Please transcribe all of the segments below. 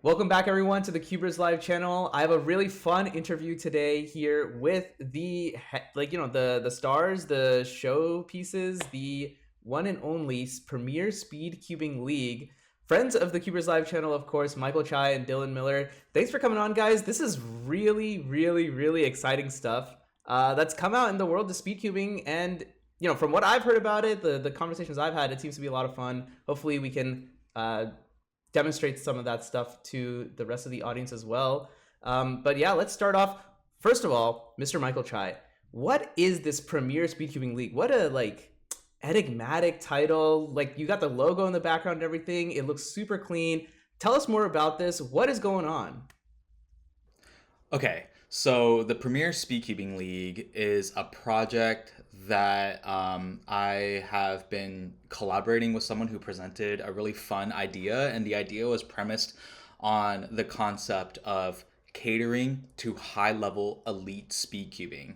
Welcome back, everyone, to the Cubers Live channel. I have a really fun interview today here with the stars, the show pieces, the one and only premier Speedcubing League. Friends of the Cubers Live channel, of course, Michael Chai and Dylan Miller. Thanks for coming on, guys. This is really, really, really exciting stuff that's come out in the world of Speedcubing, and from what I've heard about it, the conversations I've had, it seems to be a lot of fun. Hopefully, we can demonstrate some of that stuff to the rest of the audience as well. But yeah, let's start off. First of all, Mr. Michael Chai, what is this Premier Speedcubing League? What a enigmatic title. You got the logo in the background and everything. It looks super clean. Tell us more about this. What is going on? Okay, so the Premier Speedcubing League is a project that I have been collaborating with someone who presented a really fun idea, and the idea was premised on the concept of catering to high-level elite speedcubing.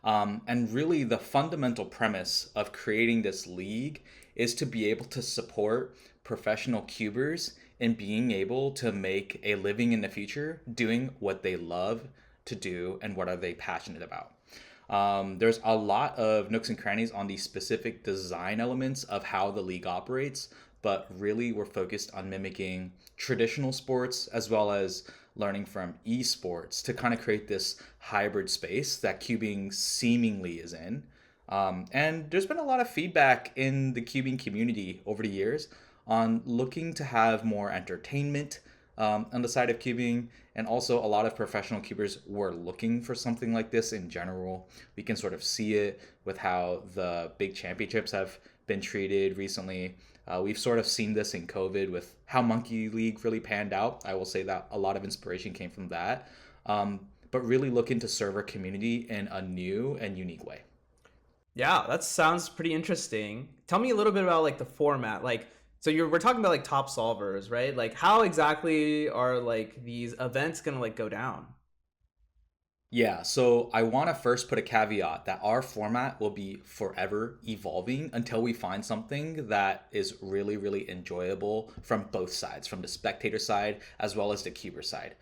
And really, the fundamental premise of creating this league is to be able to support professional cubers in being able to make a living in the future doing what they love to do and what are they passionate about. There's a lot of nooks and crannies on the specific design elements of how the league operates, but really we're focused on mimicking traditional sports as well as learning from esports to kind of create this hybrid space that cubing seemingly is in. And there's been a lot of feedback in the cubing community over the years on looking to have more entertainment on the side of cubing, and also a lot of professional cubers were looking for something like this in general. We can sort of see it with how the big championships have been treated recently. We've sort of seen this in COVID with how Monkey League really panned out. I will say that a lot of inspiration came from that, but really looking to serve our community in a new and unique way. Yeah, that sounds pretty interesting. Tell me a little bit about the format. So we're talking about top solvers, right? How exactly are these events gonna go down? Yeah, so I want to first put a caveat that our format will be forever evolving until we find something that is really, really enjoyable from both sides, from the spectator side as well as the cuber side.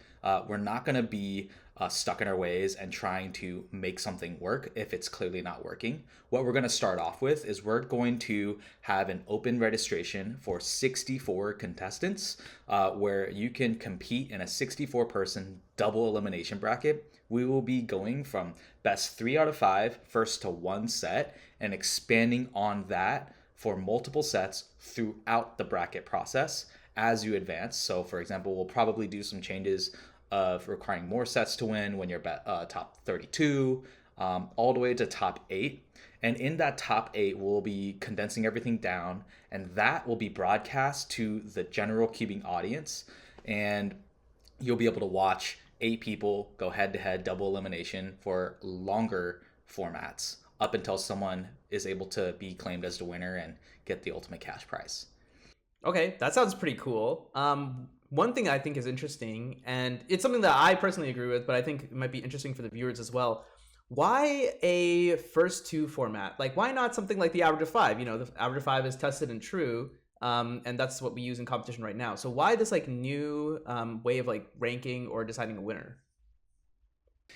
We're not going to be stuck in our ways and trying to make something work if it's clearly not working. What we're going to start off with is we're going to have an open registration for 64 contestants where you can compete in a 64-person double elimination bracket. We will be going from best 3 out of 5 first to one set and expanding on that for multiple sets throughout the bracket process as you advance. So for example, we'll probably do some changes of requiring more sets to win when you're top 32 all the way to top 8. And in that top 8, we'll be condensing everything down, and that will be broadcast to the general cubing audience, and you'll be able to watch 8 people go head to head double elimination for longer formats up until someone is able to be claimed as the winner and get the ultimate cash prize. Okay, that sounds pretty cool. One thing I think is interesting, and it's something that I personally agree with, but I think it might be interesting for the viewers as well. Why a first two format? Why not something like the average of 5? The average of 5 is tested and true, and that's what we use in competition right now. So why this new way of ranking or deciding a winner?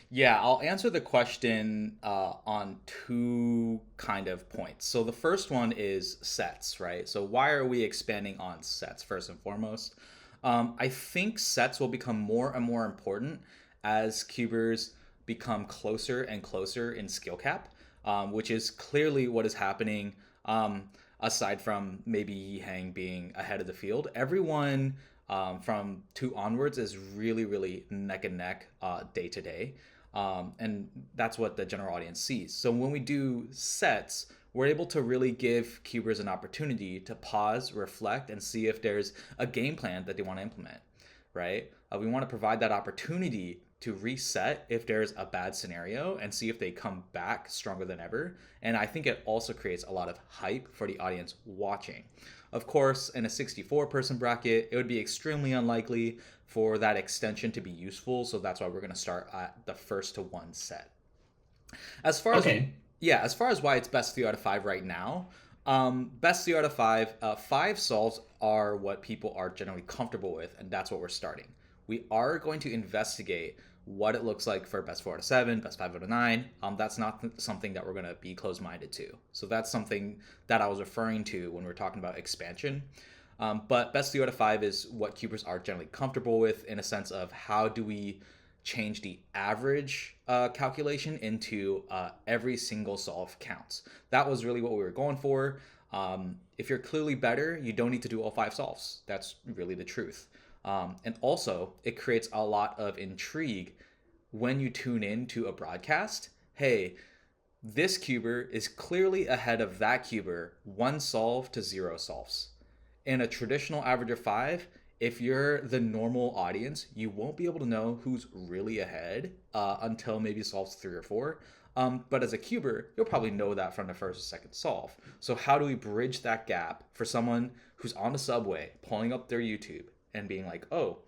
Yeah, I'll answer the question on two kind of points. So the first one is sets, right? So why are we expanding on sets first and foremost? I think sets will become more and more important as cubers become closer and closer in skill cap, which is clearly what is happening. Aside from maybe Hang being ahead of the field, everyone from 2 onwards is really, really neck and neck day to day. And that's what the general audience sees. So when we do sets, we're able to really give cubers an opportunity to pause, reflect, and see if there's a game plan that they want to implement, right? We want to provide that opportunity to reset if there's a bad scenario and see if they come back stronger than ever. And I think it also creates a lot of hype for the audience watching. Of course, in a 64-person bracket, it would be extremely unlikely for that extension to be useful. So that's why we're going to start at the first to one set. As far as Okay. yeah, as far as why it's best 3 out of 5 right now, best 3 out of 5, 5 solves are what people are generally comfortable with, and that's what we're starting. we are going to investigate what it looks like for best 4 out of 7, best 5 out of 9. That's not something that we're going to be closed-minded to. So that's something that I was referring to when we are talking about expansion. But best 3 out of 5 is what cubers are generally comfortable with, in a sense of how do we change the average calculation into every single solve counts. That was really what we were going for. If you're clearly better, you don't need to do all 5 solves. That's really the truth. And also, it creates a lot of intrigue when you tune in to a broadcast. Hey, this cuber is clearly ahead of that cuber 1 solve to 0 solves. In a traditional average of 5, if you're the normal audience, you won't be able to know who's really ahead until maybe solves 3 or 4. But as a cuber, you'll probably know that from the first or second solve. So how do we bridge that gap for someone who's on the subway, pulling up their YouTube and being like, oh,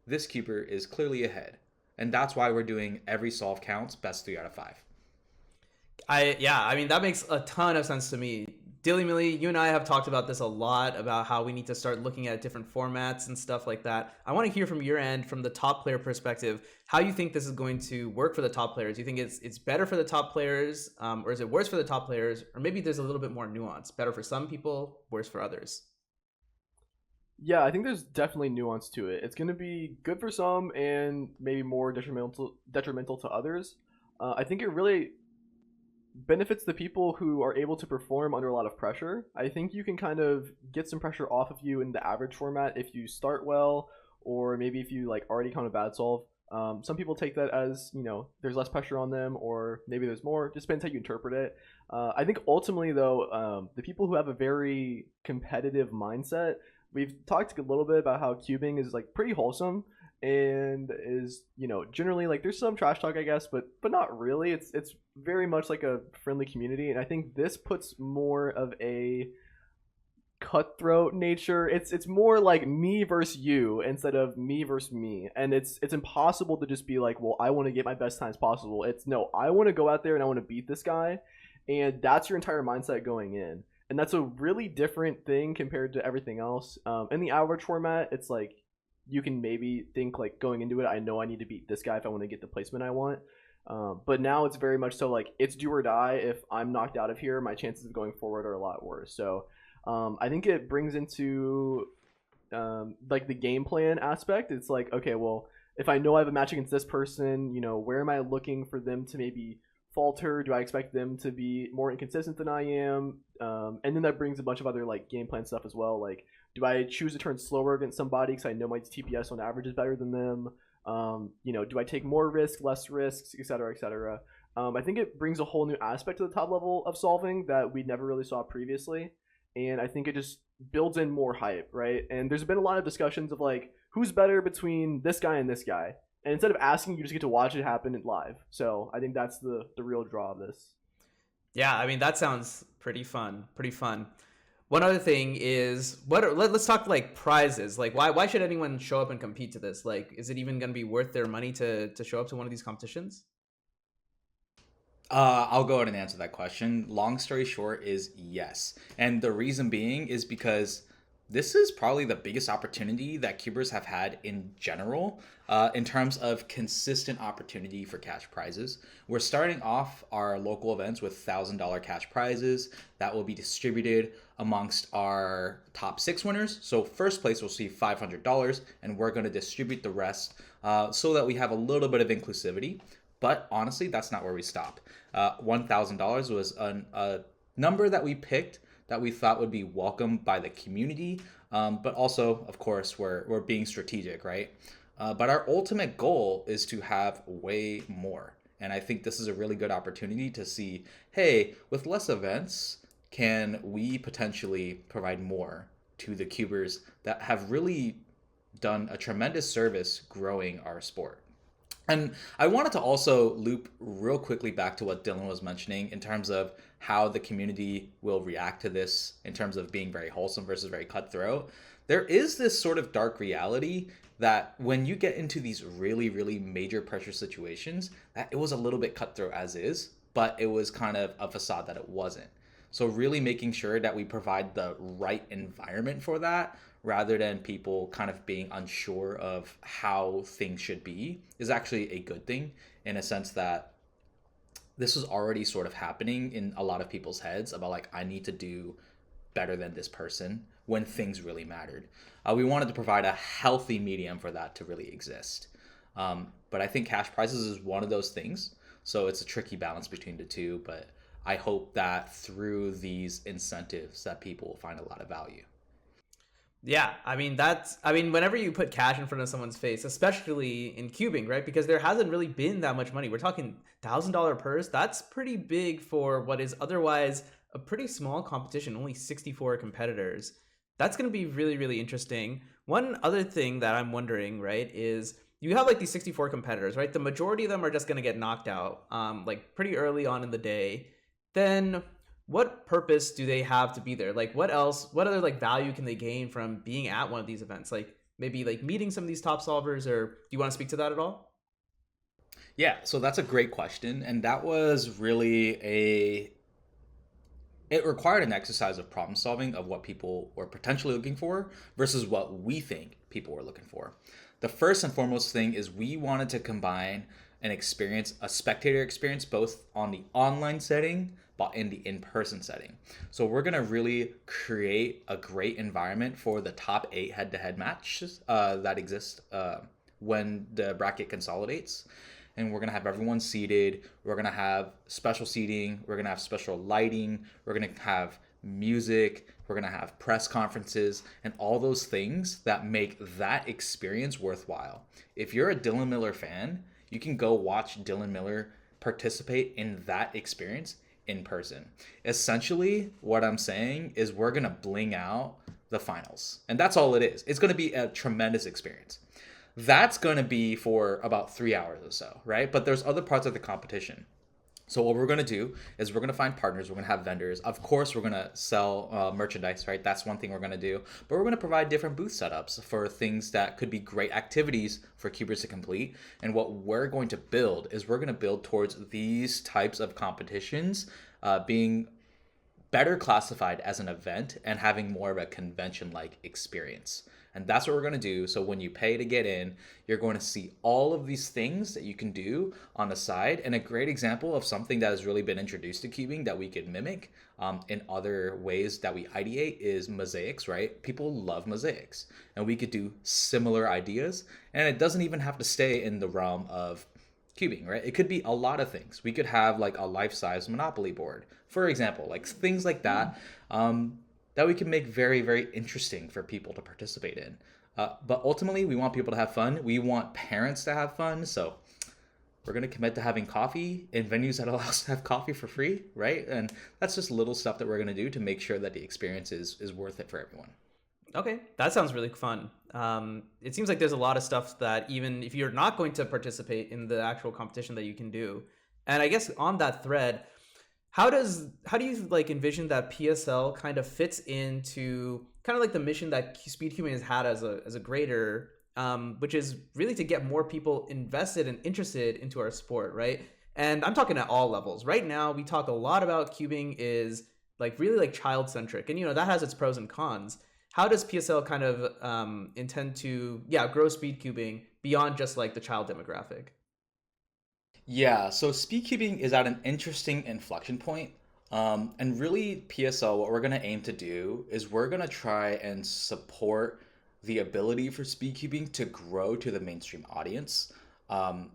this cuber is clearly ahead. And that's why we're doing every solve counts, best 3 out of 5. I mean, that makes a ton of sense to me. Dilly Millie, you and I have talked about this a lot, about how we need to start looking at different formats and stuff like that. I want to hear from your end, from the top player perspective, how you think this is going to work for the top players. Do you think it's better for the top players, or is it worse for the top players? Or maybe there's a little bit more nuance. Better for some people, worse for others. Yeah, I think there's definitely nuance to it. It's going to be good for some and maybe more detrimental to others. I think it really benefits the people who are able to perform under a lot of pressure. I think you can kind of get some pressure off of you in the average format if you start well, or maybe if you like already count a bad solve. Some people take that as, there's less pressure on them, or maybe there's more. Just depends how you interpret it. I think ultimately, though, the people who have a very competitive mindset, we've talked a little bit about how cubing is like pretty wholesome and is, generally like there's some trash talk, I guess, but not really. It's very much like a friendly community, and I think this puts more of a cutthroat nature. It's more like me versus you instead of me versus me, and it's impossible to just be like, well, I want to get my best times possible. It's no, I want to go out there and I want to beat this guy, and that's your entire mindset going in. And that's a really different thing compared to everything else. In the average format, it's like you can maybe think like going into it, I know I need to beat this guy if I want to get the placement I want. But now it's very much so like it's do or die. If I'm knocked out of here, my chances of going forward are a lot worse. So I think it brings into like the game plan aspect. It's like, okay, well, if I know I have a match against this person, where am I looking for them to maybe falter? Do I expect them to be more inconsistent than I am? And then that brings a bunch of other like game plan stuff as well. Like, do I choose to turn slower against somebody because I know my TPS on average is better than them? Do I take more risk, less risks, et cetera, et cetera? I think it brings a whole new aspect to the top level of solving that we never really saw previously. And I think it just builds in more hype, right? And there's been a lot of discussions of like, who's better between this guy and this guy? And instead of asking, you just get to watch it happen live. So I think that's the real draw of this. Yeah, I mean, that sounds pretty fun. Pretty fun. One other thing is, let's talk like prizes. Like, why should anyone show up and compete to this? Like, is it even going to be worth their money to show up to one of these competitions? I'll go ahead and answer that question. Long story short is yes. And the reason being is because this is probably the biggest opportunity that cubers have had in general in terms of consistent opportunity for cash prizes. We're starting off our local events with $1,000 cash prizes that will be distributed amongst our top 6 winners. So first place will see $500, and we're going to distribute the rest so that we have a little bit of inclusivity. But honestly, that's not where we stop. $1,000 was a number that we picked that we thought would be welcomed by the community, but also, of course, we're being strategic, right? But our ultimate goal is to have way more. And I think this is a really good opportunity to see, hey, with less events, can we potentially provide more to the cubers that have really done a tremendous service growing our sport? And I wanted to also loop real quickly back to what Dylan was mentioning in terms of how the community will react to this in terms of being very wholesome versus very cutthroat. There is this sort of dark reality that when you get into these really, really major pressure situations, that it was a little bit cutthroat as is, but it was kind of a facade that it wasn't. So really making sure that we provide the right environment for that rather than people kind of being unsure of how things should be is actually a good thing, in a sense that this was already sort of happening in a lot of people's heads about like, I need to do better than this person when things really mattered. We wanted to provide a healthy medium for that to really exist. But I think cash prizes is one of those things. So it's a tricky balance between the two. But I hope that through these incentives that people will find a lot of value. Yeah, whenever you put cash in front of someone's face, especially in cubing, right? Because there hasn't really been that much money. We're talking $1,000 purse. That's pretty big for what is otherwise a pretty small competition, only 64 competitors. That's going to be really, really interesting. One other thing that I'm wondering, right, is you have like these 64 competitors, right? The majority of them are just going to get knocked out like pretty early on in the day. Then what purpose do they have to be there? Like what other like value can they gain from being at one of these events? Like maybe like meeting some of these top solvers, or do you want to speak to that at all? Yeah, so that's a great question. And that was really it required an exercise of problem solving of what people were potentially looking for versus what we think people were looking for. The first and foremost thing is we wanted to combine an experience, a spectator experience, both on the online setting but in the in-person setting. So we're gonna really create a great environment for the top 8 head-to-head matches that exist when the bracket consolidates. And we're gonna have everyone seated. We're gonna have special seating. We're gonna have special lighting. We're gonna have music. We're gonna have press conferences and all those things that make that experience worthwhile. If you're a Dylan Miller fan, you can go watch Dylan Miller participate in that experience in person. Essentially, what I'm saying is we're gonna bling out the finals, and that's all it is. It's gonna be a tremendous experience. That's going to be for about 3 hours or so, right? But there's other parts of the competition. So what we're going to do is we're going to find partners. We're going to have vendors. Of course, we're going to sell merchandise, right? That's one thing we're going to do. But we're going to provide different booth setups for things that could be great activities for cubers to complete. And what we're going to build is we're going to build towards these types of competitions being better classified as an event and having more of a convention-like experience. And that's what we're going to do. So when you pay to get in, you're going to see all of these things that you can do on the side. And a great example of something that has really been introduced to cubing that we could mimic in other ways that we ideate is mosaics, right? People love mosaics. And we could do similar ideas. And it doesn't even have to stay in the realm of cubing, right? It could be a lot of things. We could have like a life-size Monopoly board, for example, like things like that. That we can make very, very interesting for people to participate in. But ultimately, we want people to have fun. We want parents to have fun. So we're going to commit to having coffee in venues that allow us to have coffee for free, right? And that's just little stuff that we're going to do to make sure that the experience is worth it for everyone. Okay, that sounds really fun. It seems like there's a lot of stuff that even if you're not going to participate in the actual competition that you can do. And I guess on that thread, how do you like envision that PSL kind of fits into kind of like the mission that Speedcubing has had as a greater, which is really to get more people invested and interested into our sport, right? And I'm talking at all levels. Right now, we talk a lot about cubing is like really like child centric, and that has its pros and cons. How does PSL kind of intend to grow speedcubing beyond just like the child demographic? Yeah, so speedcubing is at an interesting inflection point. And really, PSL, what we're going to aim to do is we're going to try and support the ability for speedcubing to grow to the mainstream audience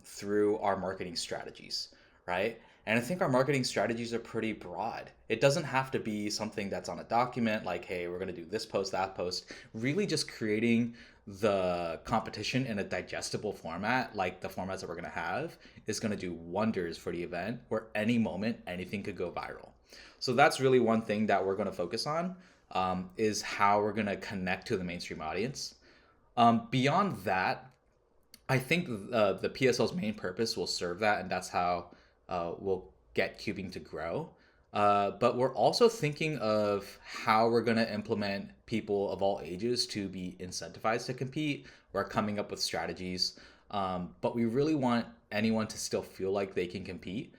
through our marketing strategies, right? And I think our marketing strategies are pretty broad. It doesn't have to be something that's on a document like, hey, we're going to do this post, that post. Really just creating the competition in a digestible format, like the formats that we're going to have, is going to do wonders for the event where any moment, anything could go viral. So that's really one thing that we're going to focus on is how we're going to connect to the mainstream audience. Beyond that, I think the PSL's main purpose will serve that, and that's how we'll get cubing to grow. But we're also thinking of how we're going to implement people of all ages to be incentivized to compete. We're coming up with strategies, but we really want anyone to still feel like they can compete.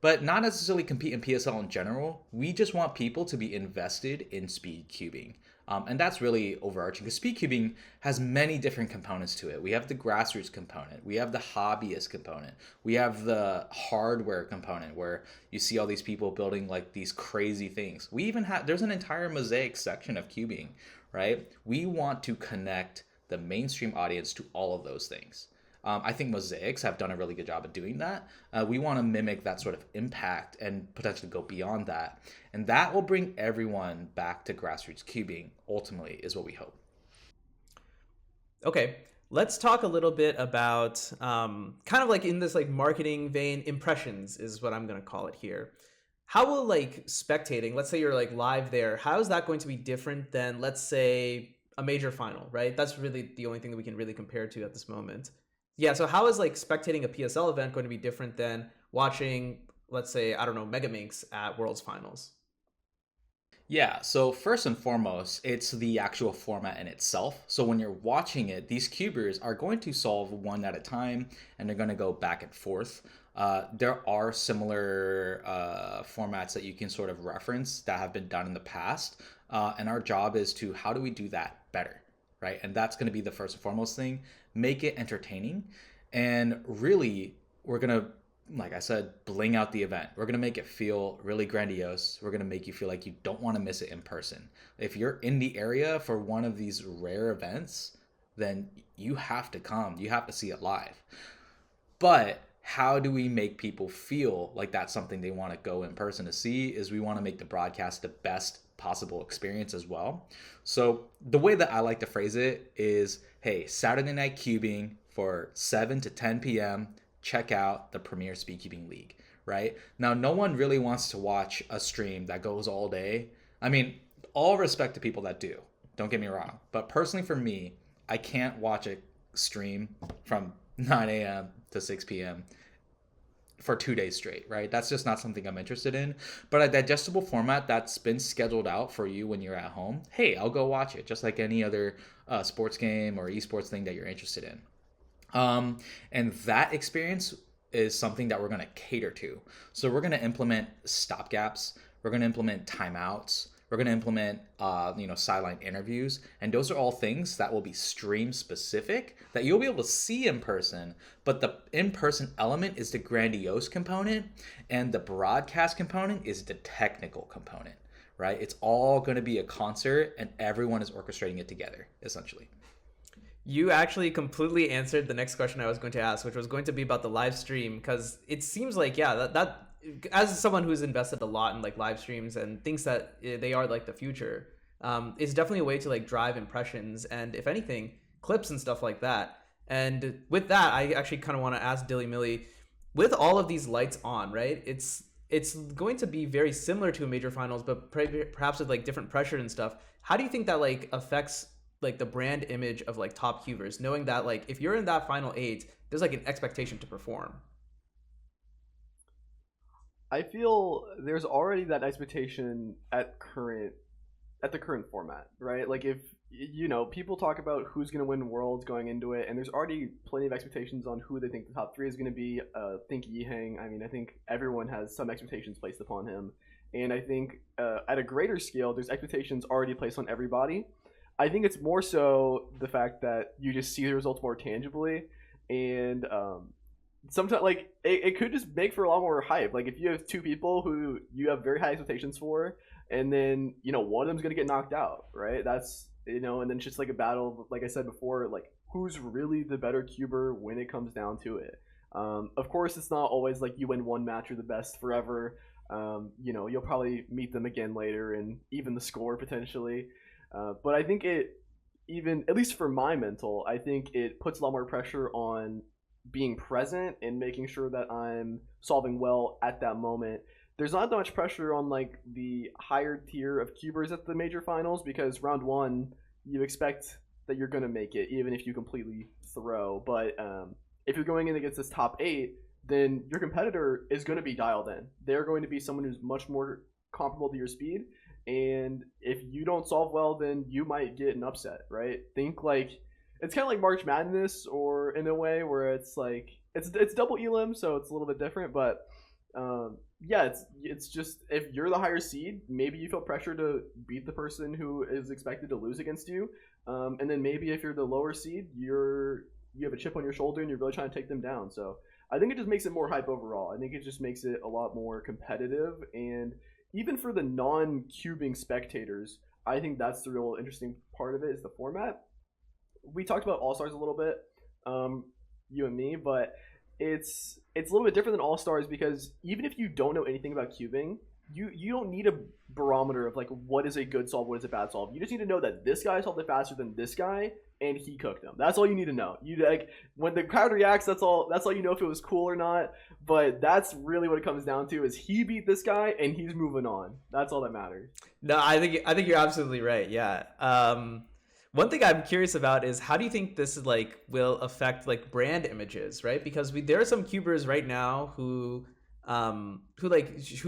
But not necessarily compete in PSL in general. We just want people to be invested in speed cubing. And that's really overarching because speedcubing has many different components to it. We have the grassroots component, we have the hobbyist component, we have the hardware component where you see all these people building like these crazy things. We even have, there's an entire mosaic section of cubing, right? We want to connect the mainstream audience to all of those things. I think mosaics have done a really good job of doing that. We want to mimic that sort of impact and potentially go beyond that. And that will bring everyone back to grassroots cubing, ultimately, is what we hope. Okay, let's talk a little bit about kind of like in this like marketing vein, impressions is what I'm going to call it here. How will like spectating, let's say you're like live there, how is that going to be different than, let's say, a major final, right? That's really the only thing that we can really compare to at this moment. Yeah, so how is like spectating a PSL event going to be different than watching, let's say, I don't know, Megaminx at Worlds Finals? Yeah, so first and foremost, it's the actual format in itself. So when you're watching it, these cubers are going to solve one at a time and they're going to go back and forth. There are similar formats that you can sort of reference that have been done in the past. And our job is to how do we do that better, right? And that's going to be the first and foremost thing. Make it entertaining. And really, we're going to, like I said, bling out the event. We're going to make it feel really grandiose. We're going to make you feel like you don't want to miss it in person. If you're in the area for one of these rare events, then you have to come. You have to see it live. But how do we make people feel like that's something they want to go in person to see? Is we want to make the broadcast the best possible experience as well. So the way that I like to phrase it is, hey, Saturday night cubing for 7 to 10 p.m., check out the Premier Speedcubing League, right? Now, no one really wants to watch a stream that goes all day. I mean, all respect to people that do, don't get me wrong. But personally for me, I can't watch a stream from 9 a.m. to 6 p.m. for 2 days straight, right? That's just not something I'm interested in. But a digestible format that's been scheduled out for you when you're at home, hey, I'll go watch it, just like any other sports game or esports thing that you're interested in. And that experience is something that we're going to cater to. So we're going to implement stopgaps. We're going to implement timeouts. We're going to implement, sideline interviews. And those are all things that will be stream specific that you'll be able to see in person. But the in-person element is the grandiose component and the broadcast component is the technical component, right? It's all going to be a concert and everyone is orchestrating it together, essentially. You actually completely answered the next question I was going to ask, which was going to be about the live stream, because it seems like, yeah, that as someone who's invested a lot in like live streams and thinks that they are like the future, is definitely a way to like drive impressions and, if anything, clips and stuff like that. And with that, I actually kind of want to ask Dilly Millie, with all of these lights on, right? It's going to be very similar to a major finals, but perhaps with like different pressure and stuff. How do you think that like affects like the brand image of like top cubers, knowing that like if you're in that final eight, there's like an expectation to perform? I feel there's already that expectation at the current format, right? Like if people talk about who's going to win worlds going into it, and there's already plenty of expectations on who they think the top three is going to be. Think Yihang. I mean, I think everyone has some expectations placed upon him, and I think at a greater scale, there's expectations already placed on everybody. I think it's more so the fact that you just see the results more tangibly, and sometimes like it could just make for a lot more hype. Like if you have two people who you have very high expectations for, and then one of them's gonna get knocked out, right? That's and then it's just like a battle. Like I said before, like who's really the better cuber when it comes down to it. Of course, it's not always like you win one match, you're the best forever. You'll probably meet them again later and even the score potentially. But I think even at least for my mental, I think it puts a lot more pressure on being present and making sure that I'm solving well at that moment. There's not that much pressure on like the higher tier of cubers at the major finals because round one you expect that you're gonna make it even if you completely throw. But if you're going in against this top eight, then your competitor is going to be dialed in. They're going to be someone who's much more comparable to your speed. And if you don't solve well, then you might get an upset, right? Think like it's kind of like March Madness, or in a way where it's like it's double elim, so it's a little bit different. But yeah, it's just if you're the higher seed, maybe you feel pressure to beat the person who is expected to lose against you, and then maybe if you're the lower seed, you have a chip on your shoulder and you're really trying to take them down. So I think it just makes it more hype overall. I think it just makes it a lot more competitive, and even for the non-cubing spectators, I think that's the real interesting part of it is the format. We talked about All Stars a little bit, um, you and me, but it's a little bit different than All Stars because even if you don't know anything about cubing, you don't need a barometer of like what is a good solve, what is a bad solve. You just need to know that this guy solved it faster than this guy, and he cooked them. That's all you need to know. You like when the crowd reacts, that's all. That's all you know if it was cool or not. But that's really what it comes down to: is he beat this guy and he's moving on. That's all that matters. No, I think you're absolutely right. Yeah. One thing I'm curious about is how do you think this like will affect like brand images, right? Because there are some cubers right now who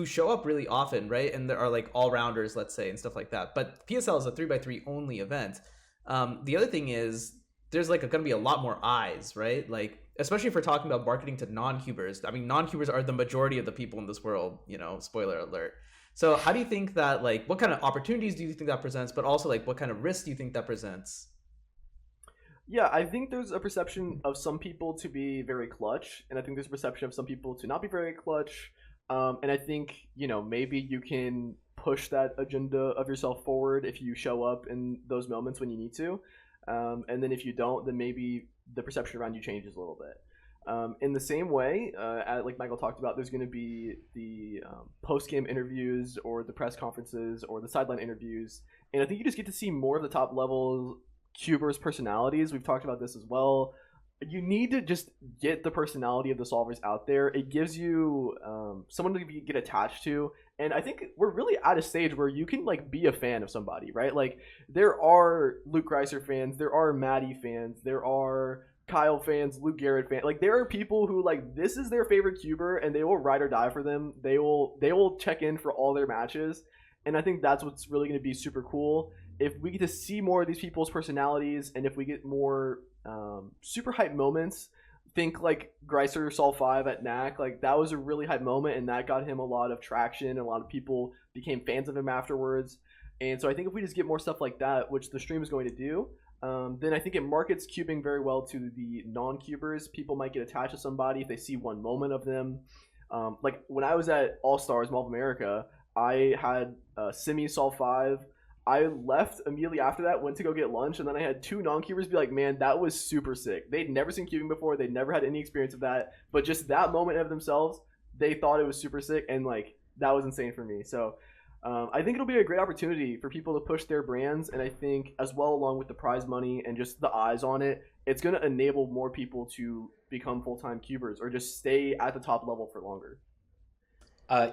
show up really often, right? And there are like all rounders, let's say, and stuff like that. But PSL is a 3x3 only event. The other thing is there's like going to be a lot more eyes, right? Like especially if we're talking about marketing to non-cubers. I mean, non-cubers are the majority of the people in this world. Spoiler alert. So how do you think that like what kind of opportunities do you think that presents, but also like what kind of risks do you think that presents? Yeah, I think there's a perception of some people to be very clutch, and I think there's a perception of some people to not be very clutch. And I think maybe you can push that agenda of yourself forward if you show up in those moments when you need to, and then if you don't, then maybe the perception around you changes a little bit. In the same way, like Michael talked about, there's going to be the post-game interviews or the press conferences or the sideline interviews, and I think you just get to see more of the top level cubers' personalities. We've talked about this as well. You need to just get the personality of the solvers out there. It gives you someone to get attached to, and I think we're really at a stage where you can like be a fan of somebody, right? Like there are Luke Greiser fans, there are Maddie fans, there are Kyle fans, Luke Garrett fans. Like there are people who like this is their favorite cuber and they will ride or die for them. They will check in for all their matches, and I think that's what's really going to be super cool. If we get to see more of these people's personalities, and if we get more super hype moments, think like Greiser Sol 5 at NAC, like that was a really hype moment, and that got him a lot of traction, and a lot of people became fans of him afterwards. And so I think if we just get more stuff like that, which the stream is going to do, then I think it markets cubing very well to the non-cubers. People might get attached to somebody if they see one moment of them. Like when I was at All Stars Mall of America, I had Simi Sol 5. I left immediately after that, went to go get lunch, and then I had two non-cubers be like, man, that was super sick. They'd never seen cubing before. They'd never had any experience of that. But just that moment of themselves, they thought it was super sick, and like that was insane for me. So I think it'll be a great opportunity for people to push their brands, and I think as well along with the prize money and just the eyes on it, it's going to enable more people to become full-time cubers or just stay at the top level for longer.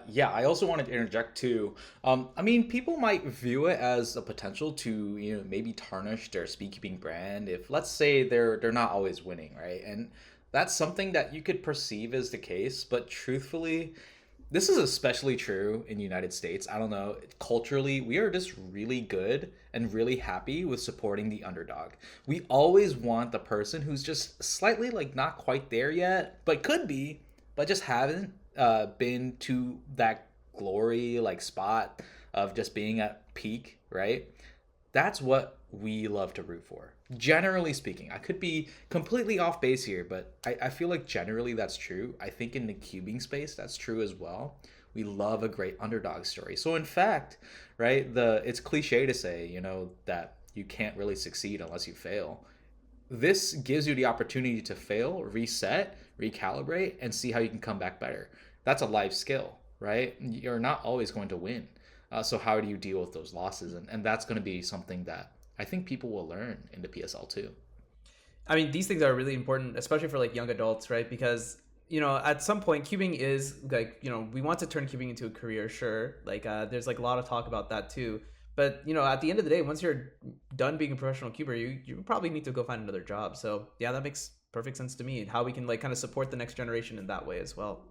Yeah, I also wanted to interject too. I mean, people might view it as a potential to, maybe tarnish their speedkeeping brand if, let's say, they're not always winning, right? And that's something that you could perceive as the case, but truthfully, this is especially true in the United States. I don't know, culturally, we are just really good and really happy with supporting the underdog. We always want the person who's just slightly like not quite there yet, but could be, but just haven't been to that glory like spot of just being at peak, right? That's what we love to root for. Generally speaking, I could be completely off base here, but I feel like generally that's true. I think in the cubing space, that's true as well. We love a great underdog story. So in fact, right, it's cliche to say, that you can't really succeed unless you fail. This gives you the opportunity to fail, reset, recalibrate, and see how you can come back better. That's a life skill, right? You're not always going to win. So how do you deal with those losses? And that's going to be something that I think people will learn in the PSL too. I mean, these things are really important, especially for like young adults, right? Because at some point, cubing is like we want to turn cubing into a career, sure. Like there's like a lot of talk about that too. But at the end of the day, once you're done being a professional cuber, you probably need to go find another job. So yeah, that makes perfect sense to me. How we can like kind of support the next generation in that way as well.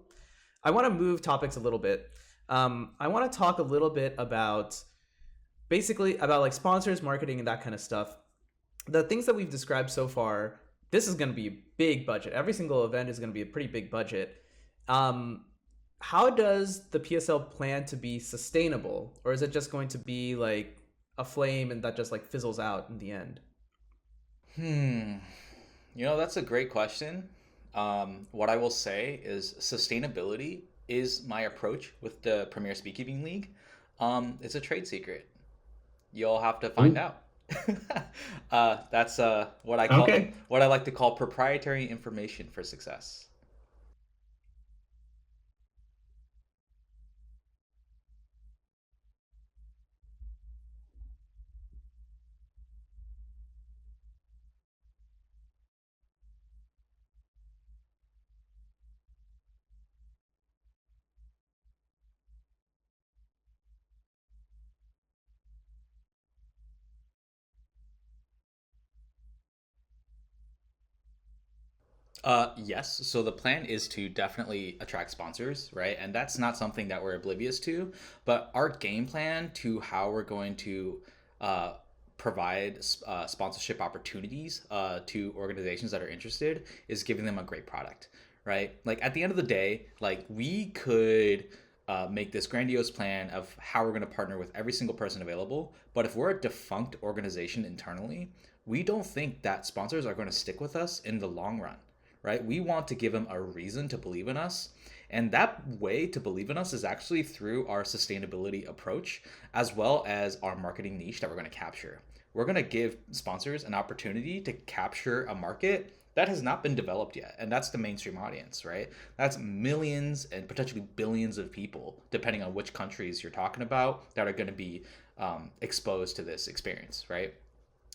I want to move topics a little bit. I want to talk a little bit about basically about like sponsors, marketing, and that kind of stuff. The things that we've described so far, this is going to be a big budget. Every single event is going to be a pretty big budget. how does the PSL plan to be sustainable, or is it just going to be like a flame and that just like fizzles out in the end? Hmm. That's a great question. What I will say is sustainability is my approach with the Premier Speedkeeping League. It's a trade secret. You'll have to find Ooh, out. That's okay. what I like to call proprietary information for success. Yes. So the plan is to definitely attract sponsors, right? And that's not something that we're oblivious to. But our game plan to how we're going to uh, provide sponsorship opportunities to organizations that are interested is giving them a great product, right? Like at the end of the day, like we could make this grandiose plan of how we're going to partner with every single person available. But if we're a defunct organization internally, we don't think that sponsors are going to stick with us in the long run, right? We want to give them a reason to believe in us. And that way to believe in us is actually through our sustainability approach, as well as our marketing niche that we're going to capture. We're going to give sponsors an opportunity to capture a market that has not been developed yet. And that's the mainstream audience, right? That's millions and potentially billions of people, depending on which countries you're talking about, that are going to be exposed to this experience, right?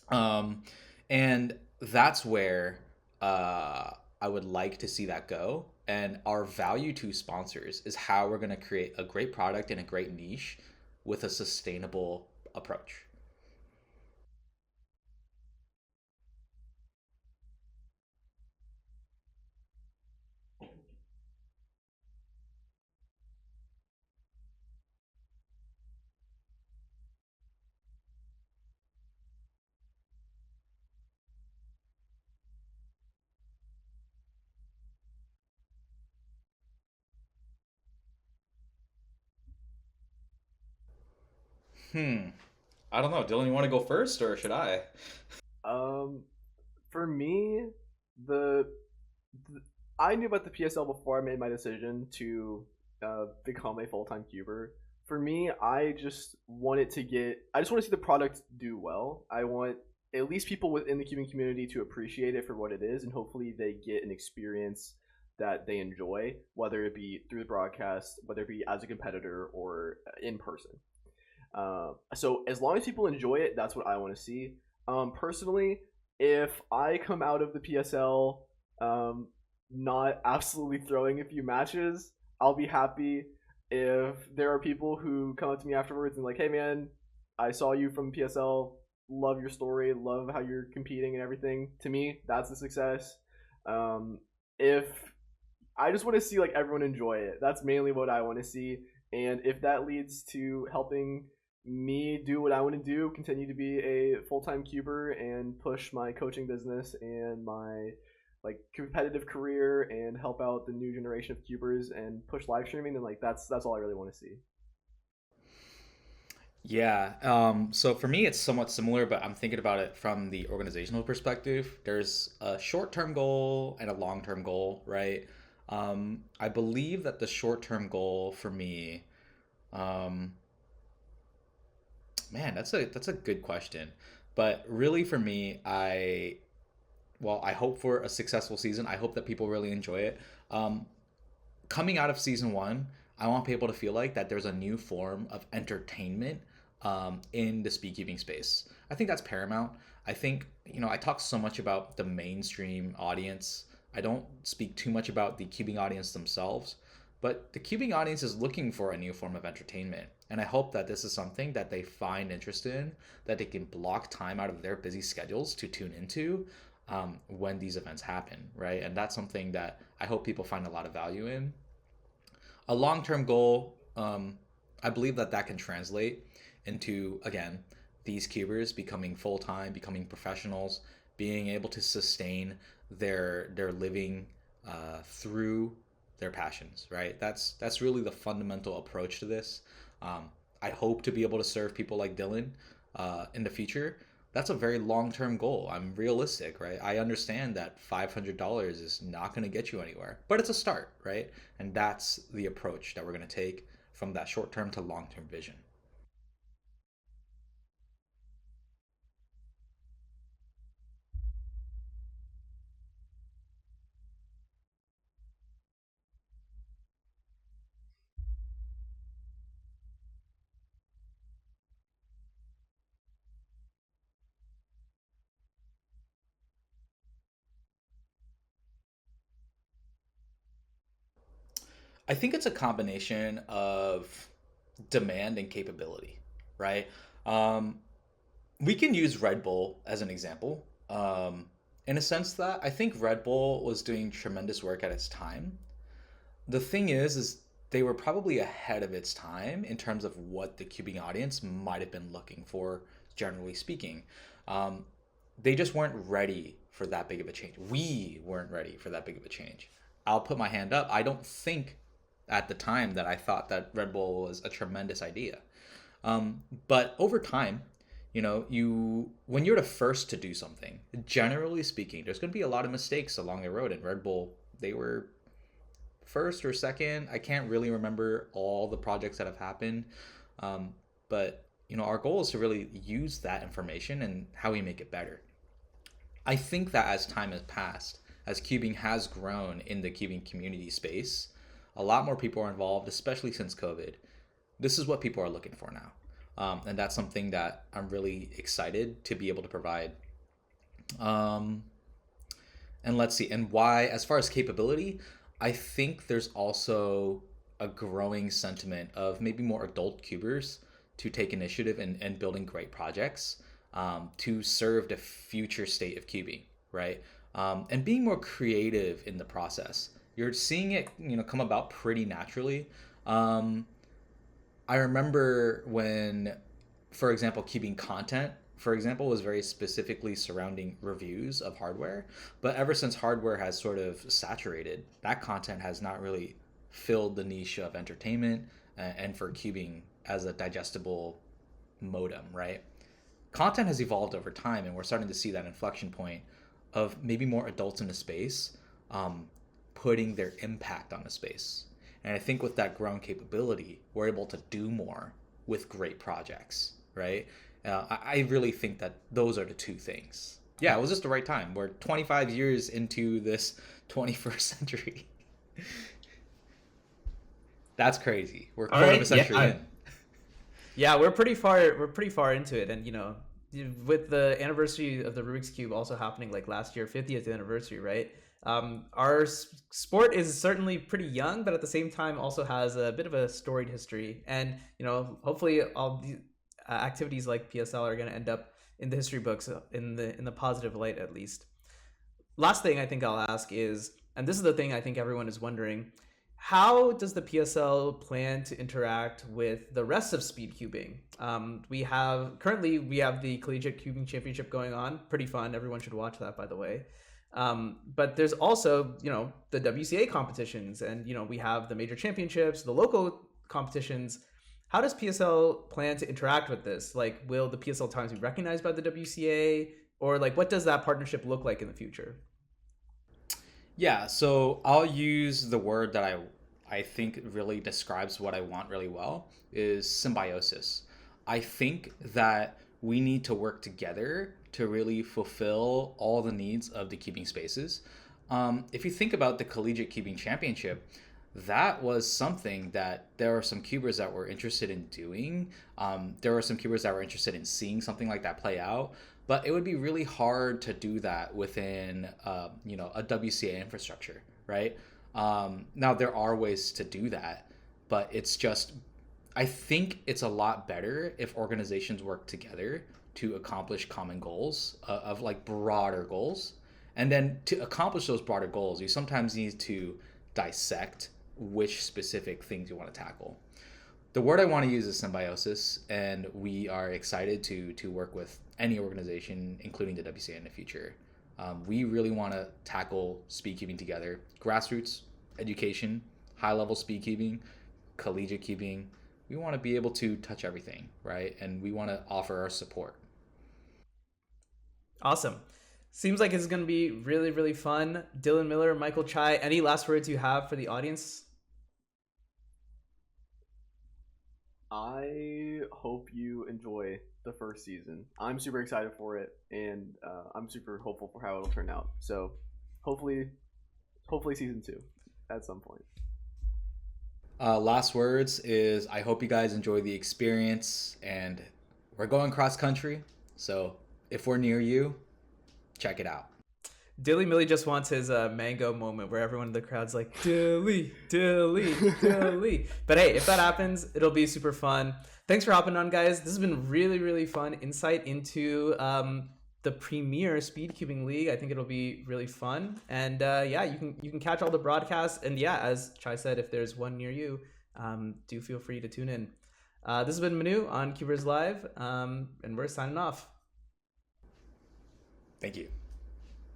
Um, and that's where I would like to see that go. And our value to sponsors is how we're going to create a great product and a great niche with a sustainable approach. Hmm. I don't know. Dylan, you want to go first or should I? Um, for me, the, the I knew about the PSL before I made my decision to become a full time cuber. For me, I just want to see the product do well. I want at least people within the cubing community to appreciate it for what it is, and hopefully they get an experience that they enjoy, whether it be through the broadcast, whether it be as a competitor or in person. So as long as people enjoy it, that's what I want to see. Personally, if I come out of the PSL not absolutely throwing a few matches, I'll be happy. If there are people who come up to me afterwards and like, hey man, I saw you from PSL, love your story, love how you're competing and everything. To me, that's a success. If I just want to see like everyone enjoy it, that's mainly what I want to see. And if that leads to helping me do what I want to do, continue to be a full time cuber and push my coaching business and my like competitive career and help out the new generation of cubers and push live streaming, then like that's all I really want to see. Yeah. So for me, it's somewhat similar, but I'm thinking about it from the organizational perspective. There's a short term goal and a long term goal, right? I believe that the short term goal for me, um, man, that's a good question. But really, for me, I hope for a successful season. I hope that people really enjoy it. Um, Coming out of season one, I want people to feel like that there's a new form of entertainment in the speedkeeping space. I think that's paramount. I think, I talk so much about the mainstream audience. I don't speak too much about the cubing audience themselves, but the cubing audience is looking for a new form of entertainment. And I hope that this is something that they find interest in, that they can block time out of their busy schedules to tune into when these events happen, right? And that's something that I hope people find a lot of value in. A long-term goal, I believe that that can translate into, again, these cubers becoming full-time, becoming professionals, being able to sustain their living through their passions, right? That's really the fundamental approach to this. Um, I hope to be able to serve people like Dylan in the future. That's a very long-term goal. I'm realistic, right? I understand that $500 is not going to get you anywhere, but it's a start, right? And that's the approach that we're going to take from that short-term to long-term vision. I think it's a combination of demand and capability, right? Um, we can use Red Bull as an example. In a sense that I think Red Bull was doing tremendous work at its time. The thing is they were probably ahead of its time in terms of what the cubing audience might have been looking for, generally speaking. Um, they just weren't ready for that big of a change. We weren't ready for that big of a change. I'll put my hand up. I don't think at the time that I thought that Red Bull was a tremendous idea. But over time, you when you're the first to do something, generally speaking, there's going to be a lot of mistakes along the road. And Red Bull, they were first or second. I can't really remember all the projects that have happened, but our goal is to really use that information and how we make it better. I think that as time has passed, as cubing has grown in the cubing community space, a lot more people are involved, especially since COVID. This is what people are looking for now. And that's something that I'm really excited to be able to provide. Um, and let's see, and why, as far as capability, I think there's also a growing sentiment of maybe more adult cubers to take initiative in building great projects to serve the future state of cubing, right? And being more creative in the process. You're seeing it, come about pretty naturally. Um, I remember when, for example, keeping content, for example, was very specifically surrounding reviews of hardware. But ever since hardware has sort of saturated, that content has not really filled the niche of entertainment and for cubing as a digestible modem, right? Content has evolved over time, and we're starting to see that inflection point of maybe more adults in the space um, putting their impact on the space. And I think with that grown capability, we're able to do more with great projects, right? I really think that those are the two things. Yeah, it was just the right time. We're 25 years into this 21st century. That's crazy. We're a All quarter of a right. Yeah. century in. Yeah, we're pretty far into it, and with the anniversary of the Rubik's Cube also happening like last year, 50th anniversary, right? Our sport is certainly pretty young, but at the same time also has a bit of a storied history, and hopefully all the activities like PSL are going to end up in the history books in the positive light at least. Last thing I think I'll ask is, and this is the thing I think everyone is wondering, how does the PSL plan to interact with the rest of Speedcubing? We have the Collegiate Cubing Championship going on, pretty fun. Everyone should watch that, by the way. But there's also the WCA competitions, and we have the major championships, the local competitions. How does PSL plan to interact with this? Like, will the PSL times be recognized by the WCA, or like what does that partnership look like in the future? Yeah, so I'll use the word that I think really describes what I want really well is symbiosis. I think that we need to work together to really fulfill all the needs of the cubing spaces. If you think about the Collegiate Cubing Championship, that was something that there are some cubers that were interested in doing. There were some cubers that were interested in seeing something like that play out, but it would be really hard to do that within a WCA infrastructure, right? Now there are ways to do that, but it's just I think it's a lot better if organizations work together to accomplish common goals of like broader goals. And then to accomplish those broader goals, you sometimes need to dissect which specific things you want to tackle. The word I want to use is symbiosis, and we are excited to work with any organization, including the WCA in the future. We really want to tackle speedkeeping together, grassroots, education, high level speed cubing, collegiate cubing. We want to be able to touch everything, right? And we want to offer our support. Awesome. Seems like it's going to be really, really fun. Dylan Miller, Michael Chai, any last words you have for the audience? I hope you enjoy the first season. I'm super excited for it, and I'm super hopeful for how it'll turn out. So, hopefully season 2 at some point. Last words is I hope you guys enjoy the experience, and we're going cross country. So if we're near you, check it out. Dilly Millie just wants his mango moment where everyone in the crowd's like, Dilly, Dilly, Dilly. But hey, if that happens, it'll be super fun. Thanks for hopping on, guys. This has been really, really fun insight into the premier Speedcubing League. I think it'll be really fun. And yeah, you can catch all the broadcasts. And yeah, as Chai said, if there's one near you, do feel free to tune in. This has been Manu on Cubers Live, and we're signing off. Thank you.